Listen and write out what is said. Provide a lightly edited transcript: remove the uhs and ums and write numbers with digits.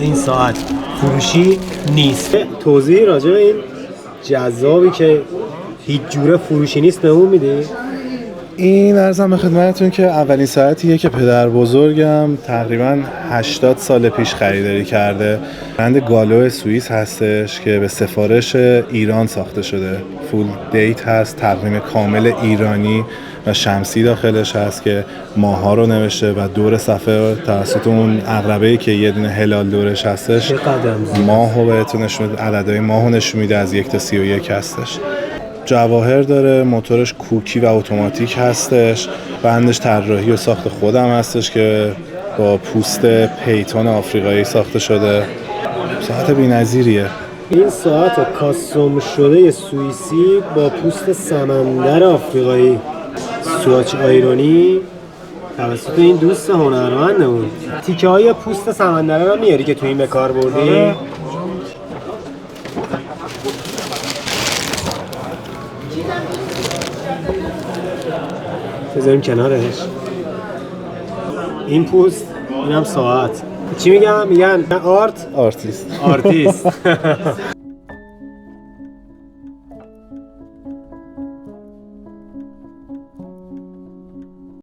این ساعت فروشی نیست. توضیح راجع به این جذابی که هیچ جوره فروشی نیست بهمون میدی؟ این عرضم به خدمتتون که اولین ساعتیه که پدر بزرگم تقریباً 80 سال پیش خریداری کرده. برند گالو سوئیس هستش که به سفارش ایران ساخته شده. فول دیت هست، تقویم کامل ایرانی و شمسی داخلش هست که ماها رو نوشته و دور صفحه توسط اون عقربه‌ای که یه دونه هلال دورش هستش ماهو بهتون نشون میده، عددهای ماهو نشون میده، از 1 تا 31 هستش. جواهر داره، موتورش کوکی و اتوماتیک هستش، بندش طراحی و ساخت خودم هستش که با پوست پیتون آفریقایی ساخته شده. ساعت بی‌نظیریه. این ساعت کاستوم شده سوئیسی با پوست سمندر آفریقایی، سواچ آیرونی توسط این دوست هنرمندمون. تیکه های پوست سمندره رو میاری که تو این به کار بردی؟ بذاریم کنارش. این پوست، اینم ساعت. چی میگن؟ میگن آرتیست.